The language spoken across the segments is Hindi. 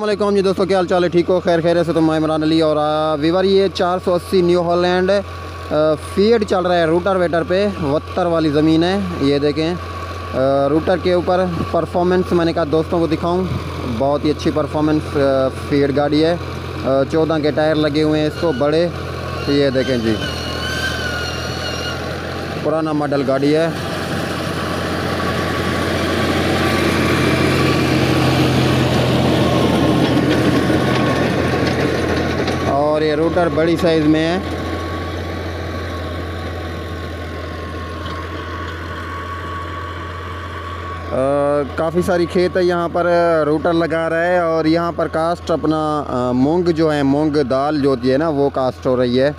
वालेकुम जी दोस्तों, क्या हाल चाल है? ठीक हो? खैर खैर से। तो मैं इमरान अली और वीवर ये 480 न्यू हॉलैंड फीड चल रहा है रूटर वेटर पे। 72 वाली ज़मीन है। ये देखें रूटर के ऊपर परफॉर्मेंस मैंने कहा दोस्तों को दिखाऊं। बहुत ही अच्छी परफॉर्मेंस फीड गाड़ी है। 14 के टायर लगे हुए हैं इसको बड़े। ये देखें जी, पुराना मॉडल गाड़ी है। और ये रूटर बड़ी साइज़ में है। काफ़ी सारी खेत है यहाँ पर। रूटर लगा रहा है और यहाँ पर कास्ट अपना मूंग जो है, मूंग दाल जो होती है ना, वो कास्ट हो रही है।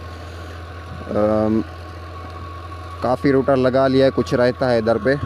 काफ़ी रूटर लगा लिया है, कुछ रहता है इधर पे।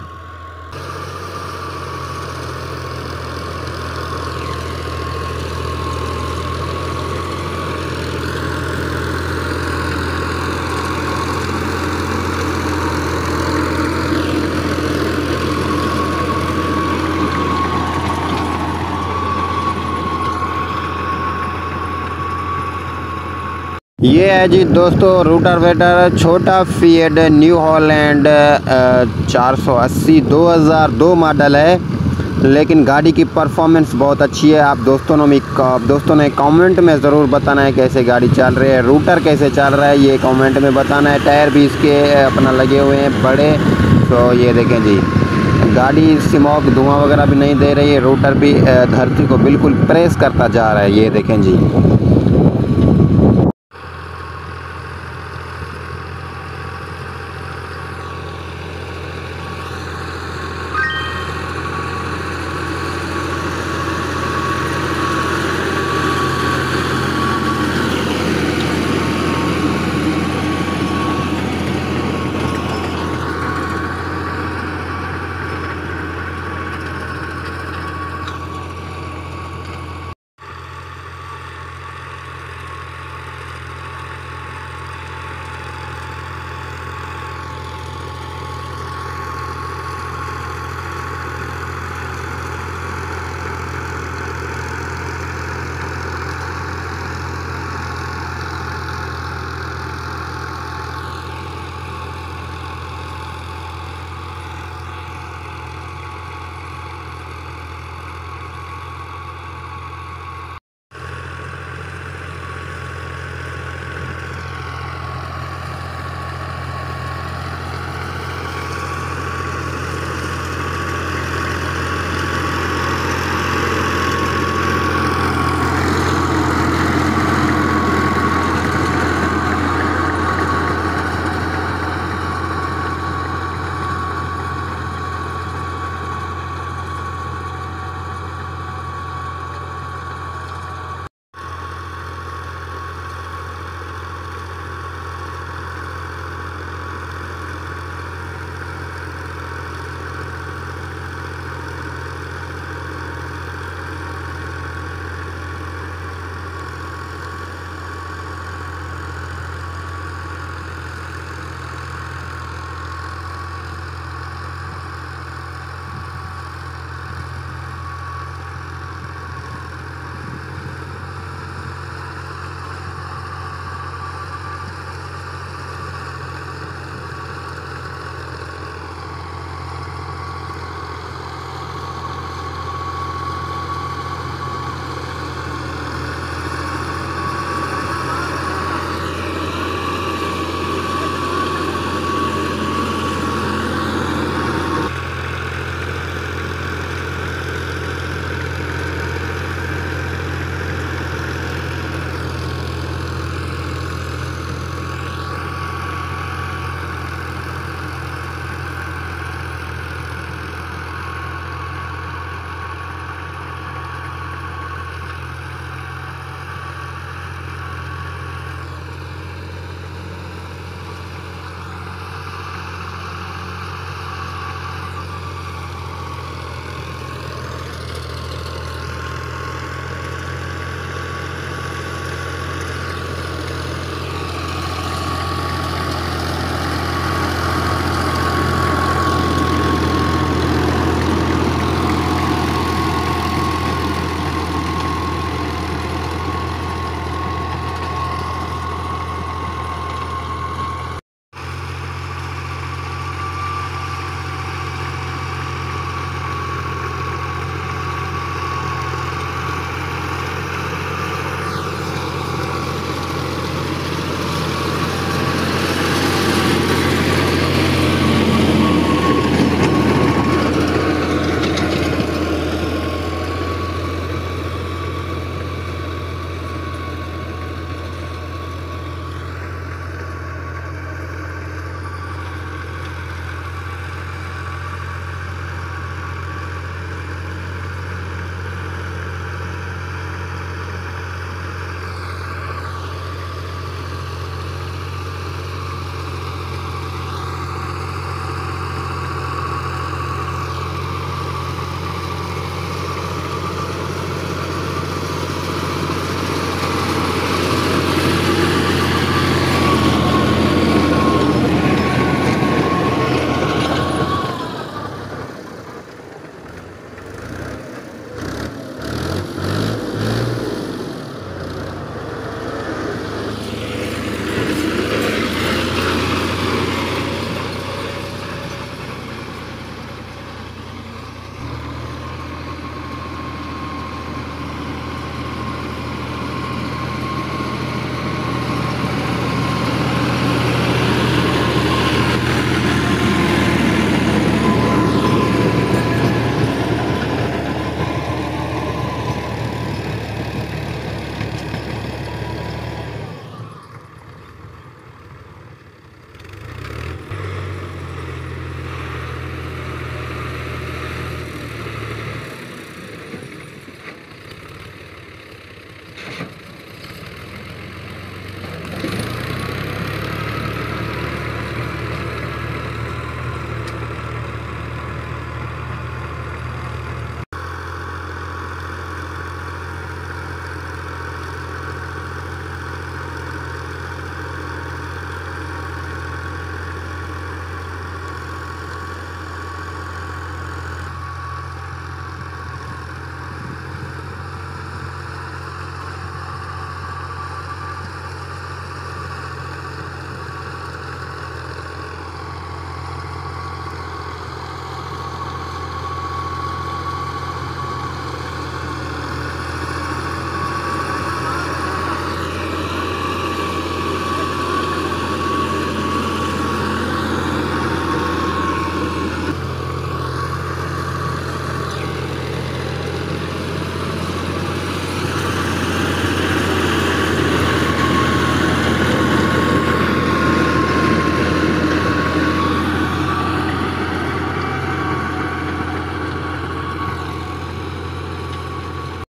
ये है जी दोस्तों रूटर वेटर छोटा फीड न्यू हॉलैंड 480 2002 मॉडल है। लेकिन गाड़ी की परफॉर्मेंस बहुत अच्छी है। आप दोस्तों ने कमेंट में ज़रूर बताना है कैसे गाड़ी चल रही है, रूटर कैसे चल रहा है, ये कमेंट में बताना है। टायर भी इसके अपना लगे हुए हैं बड़े। तो ये देखें जी, गाड़ी स्मोक धुआं वगैरह भी नहीं दे रही है। रूटर भी धरती को बिल्कुल प्रेस करता जा रहा है। ये देखें जी।